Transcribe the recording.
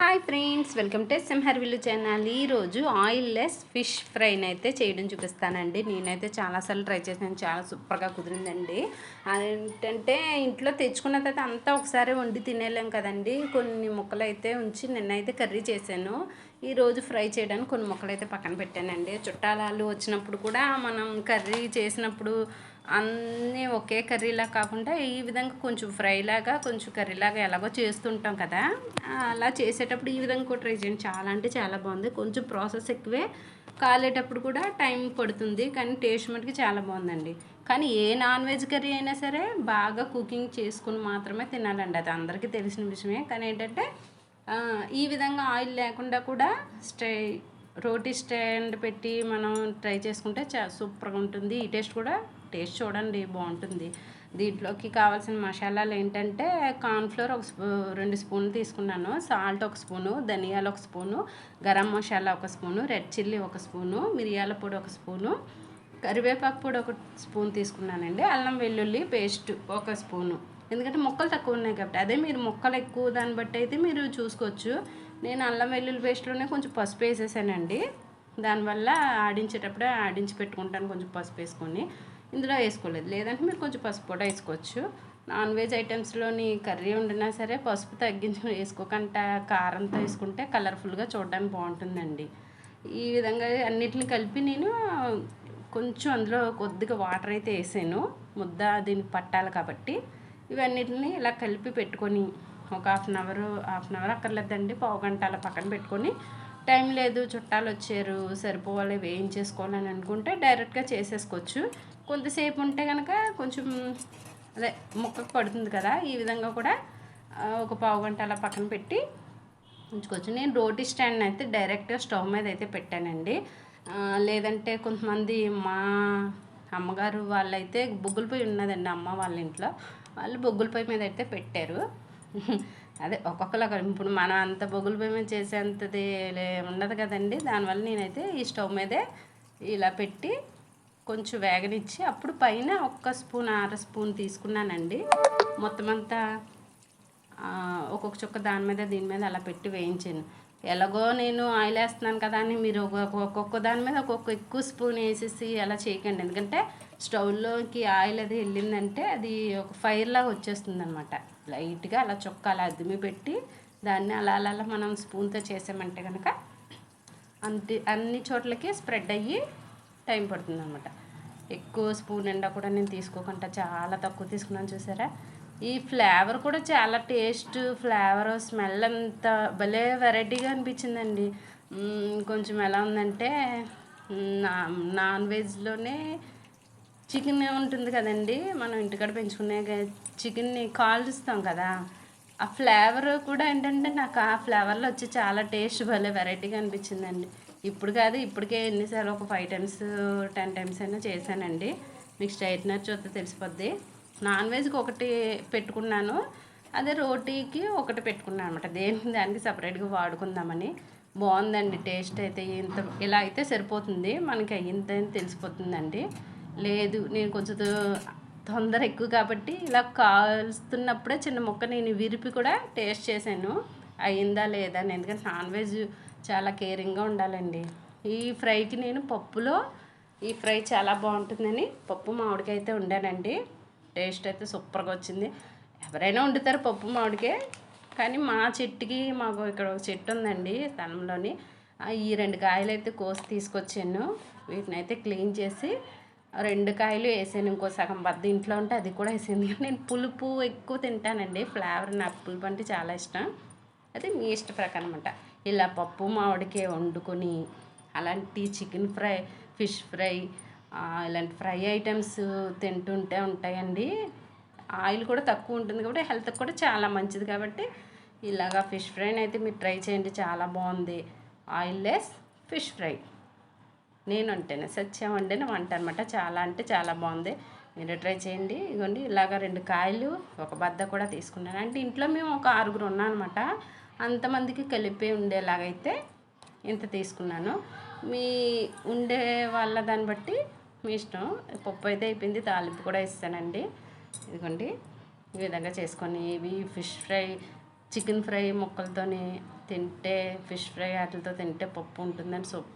Hi friends, welcome to సింహర్ విల్లు channel. ఈరోజు ఆయిల్ లెస్ ఫిష్ ఫ్రైని అయితే చేయడం చూపిస్తానండి. నేనైతే చాలాసార్లు ట్రై చేసాను, చాలా సూపర్గా కుదిరిందండి. అదేంటంటే ఇంట్లో తెచ్చుకున్న తర్వాత అంతా ఒకసారి వండి తినేలేం కదండి. కొన్ని ముక్కలు అయితే ఉంచి నిన్నైతే కర్రీ చేశాను. ఈరోజు ఫ్రై చేయడానికి కొన్ని ముక్కలు అయితే పక్కన పెట్టానండి. చుట్టాలు వచ్చినప్పుడు కూడా మనం కర్రీ చేసినప్పుడు అన్నీ ఒకే కర్రీలా కాకుండా ఈ విధంగా కొంచెం ఫ్రైలాగా కొంచెం కర్రీలాగా ఎలాగో చేస్తుంటాం కదా, అలా చేసేటప్పుడు ఈ విధంగా కూడా ట్రై చేయండి. చాలా అంటే చాలా బాగుంది. కొంచెం ప్రాసెస్ ఎక్కువే, కాలేటప్పుడు కూడా టైం పడుతుంది, కానీ టేస్ట్ మటుకు చాలా బాగుందండి. కానీ ఏ నాన్ వెజ్ కర్రీ అయినా సరే బాగా కుకింగ్ చేసుకుని మాత్రమే తినాలండి. అది అందరికీ తెలిసిన విషయమే. కానీ ఏంటంటే ఈ విధంగా ఆయిల్ లేకుండా కూడా రోటీ స్టాండ్ పెట్టి మనం ట్రై చేసుకుంటే సూపర్గా ఉంటుంది. ఈ టేస్ట్ చూడండి, బాగుంటుంది. దీంట్లోకి కావాల్సిన మసాలాలు ఏంటంటే కార్న్ఫ్లోర్ 2 స్పూన్లు తీసుకున్నాను, సాల్ట్ 1 స్పూను, ధనియాలు 1 spoon, garam masala 1 spoon, red chilli 1 spoon, మిరియాల పొడి 1 స్పూను, కరివేపాకు పొడి 1 స్పూన్ తీసుకున్నానండి. అల్లం వెల్లుల్లి పేస్ట్ 1 స్పూను. ఎందుకంటే ముక్కలు తక్కువ ఉన్నాయి కాబట్టి. అదే మీరు ముక్కలు ఎక్కువ దాన్ని బట్టి అయితే మీరు చూసుకోవచ్చు. నేను అల్లం వెల్లుల్లి పేస్ట్లోనే కొంచెం పసుపు వేసేసానండి. దానివల్ల ఆడించేటప్పుడే ఆడించి పెట్టుకుంటాను, కొంచెం పసుపు వేసుకొని. ఇందులో వేసుకోలేదు, లేదంటే మీరు కొంచెం పసుపు కూడా వేసుకోవచ్చు. నాన్ వెజ్ ఐటమ్స్లోని కర్రీ వండినా సరే పసుపు తగ్గించి వేసుకోకుండా కారంతో వేసుకుంటే కలర్ఫుల్గా చూడడానికి బాగుంటుందండి. ఈ విధంగా అన్నిటిని కలిపి నేను కొంచెం అందులో కొద్దిగా వాటర్ అయితే వేసాను, ముద్ద దీనికి పట్టాలి కాబట్టి. ఇవన్నిటిని ఇలా కలిపి పెట్టుకొని ఒక హాఫ్ అన్ అవర్ అక్కర్లేదండి, పావు గంట అలా పక్కన పెట్టుకొని, టైం లేదు చుట్టాలు వచ్చారు సరిపోవాలి వేయించేసుకోవాలని అనుకుంటే డైరెక్ట్గా చేసేసుకోవచ్చు. కొంతసేపు ఉంటే కనుక కొంచెం అదే ముక్కకు పడుతుంది కదా, ఈ విధంగా కూడా ఒక పావు గంట అలా పక్కన పెట్టి ఉంచుకోవచ్చు. నేను రోటీ స్టాండ్ అయితే డైరెక్ట్గా స్టవ్ మీద అయితే పెట్టానండి. లేదంటే కొంతమంది మా అమ్మగారు వాళ్ళైతే బొగ్గుల పొయ్యి ఉన్నదండి, అమ్మ వాళ్ళ ఇంట్లో, వాళ్ళు బొగ్గుల పొయ్యి మీద అయితే పెట్టారు. అదే ఒక్కొక్కలాగా, ఇప్పుడు మనం అంత బొగ్గుల పొయ్యి మీద చేసేంతది ఉండదు కదండి. దానివల్ల నేనైతే ఈ స్టవ్ మీదే ఇలా పెట్టి కొంచెం వేగనిచ్చి అప్పుడు పైన 1 స్పూన్ 1/2 స్పూన్ తీసుకున్నానండి. మొత్తం అంతా ఒక్కొక్క చుక్క దాని మీద దీని మీద అలా పెట్టి వేయించాను. ఎలాగో నేను ఆయిల్ వేస్తున్నాను కదా అని మీరు ఒక్కొక్క దాని మీద ఒక్కొక్క ఎక్కువ స్పూన్ వేసేసి అలా చేయకండి. ఎందుకంటే స్టవ్లోకి ఆయిల్ అది వెళ్ళిందంటే అది ఒక ఫైర్ లాగా వచ్చేస్తుంది అనమాట. లైట్గా అలా చుక్క అలా అద్దుమి పెట్టి దాన్ని అలా అలా మనం స్పూన్తో చేసామంటే కనుక అన్ని చోట్లకి స్ప్రెడ్ అయ్యి టైం పడుతుంది అనమాట. ఎక్కువ స్పూన్ ఎండా కూడా నేను తీసుకోకుండా చాలా తక్కువ తీసుకున్నాను, చూసారా. ఈ ఫ్లేవర్ కూడా చాలా టేస్ట్, ఫ్లేవర్, స్మెల్ అంతా భలే వెరైటీగా అనిపించిందండి. కొంచెం ఎలా ఉందంటే నాన్ వెజ్లోనే చికెన్ ఉంటుంది కదండి, మనం ఇంటికాడ పెంచుకునే చికెన్ని కాల్చుస్తాం కదా, ఆ ఫ్లేవర్ కూడా ఏంటంటే నాకు ఆ ఫ్లేవర్లో వచ్చి చాలా టేస్ట్ భలే వెరైటీగా అనిపించిందండి. ఇప్పుడు కాదు, ఇప్పటికే ఎన్నిసార్లు ఒక 5 టైమ్స్ 10 టైమ్స్ అయినా చేశానండి. మీకు స్ట్రైట్నర్ చూస్తే తెలిసిపోద్ది. నాన్ వెజ్కి ఒకటి పెట్టుకున్నాను, అదే రోటీకి ఒకటి పెట్టుకున్నాను అనమాట. దానికి సపరేట్గా వాడుకుందామని. బాగుందండి టేస్ట్ అయితే. ఇలా అయితే సరిపోతుంది మనకి, అయ్యిందని తెలిసిపోతుందండి. లేదు నేను కొంచెం తొందర ఎక్కువ కాబట్టి ఇలా కాల్స్తున్నప్పుడే చిన్న ముక్క నేను విరిపి కూడా టేస్ట్ చేశాను, అయ్యిందా లేదా అని. ఎందుకంటే నాన్ వెజ్ చాలా కేరింగ్గా ఉండాలండి. ఈ ఫ్రైకి నేను పప్పులో ఈ ఫ్రై చాలా బాగుంటుందని పప్పు మామిడికాయ అయితే వండానండి. టేస్ట్ అయితే సూపర్గా వచ్చింది. ఎవరైనా వండుతారు పప్పు మామిడికాయ, కానీ మా చెట్టుకి మాకు ఇక్కడ ఒక చెట్టు ఉందండి స్థలంలోని. ఈ 2 కాయలు అయితే కోసి తీసుకొచ్చాను. వీటిని అయితే క్లీన్ చేసి 2 కాయలు వేసాను, ఇంకో సగం బద్ద ఇంట్లో ఉంటే అది కూడా వేసాను. నేను పులుపు ఎక్కువ తింటానండి, ఫ్లేవర్, నాకు పులుపు అంటే చాలా ఇష్టం. అది మీ ఇష్ట ప్రకారం అనమాట. ఇలా పప్పు మామిడికాయ వండుకొని అలాంటి చికెన్ ఫ్రై, ఫిష్ ఫ్రై, ఇలాంటి ఫ్రై ఐటమ్స్ తింటుంటే ఉంటాయండి. ఆయిల్ కూడా తక్కువ ఉంటుంది కాబట్టి హెల్త్కి కూడా చాలా మంచిది కాబట్టి ఇలాగా ఫిష్ ఫ్రైని అయితే మీరు ట్రై చేయండి, చాలా బాగుంది. ఆయిల్ లెస్ ఫిష్ ఫ్రై నేను అంటేనే సత్యం వండిన వంట అనమాట. చాలా అంటే చాలా బాగుంది, మీరు ట్రై చేయండి. ఇదిగోండి ఇలాగ 2 కాయలు ఒక బద్ద కూడా తీసుకున్నాను. అంటే ఇంట్లో మేము ఒక 6 ఉన్నాం అనమాట. అంతమందికి కలిపి ఉండేలాగైతే ఇంత తీసుకున్నాను. మీ ఉండే వాళ్ళ దాన్ని బట్టి మీ ఇష్టం. పప్పు అయితే అయిపోయింది, తాలింపు కూడా ఇస్తానండి. ఇదిగోండి ఈ విధంగా చేసుకొని ఇవి ఫిష్ ఫ్రై చికెన్ ఫ్రై ముక్కలతోని తింటే, ఫిష్ ఫ్రై వాటితో తింటే పప్పు ఉంటుందని సూపర్.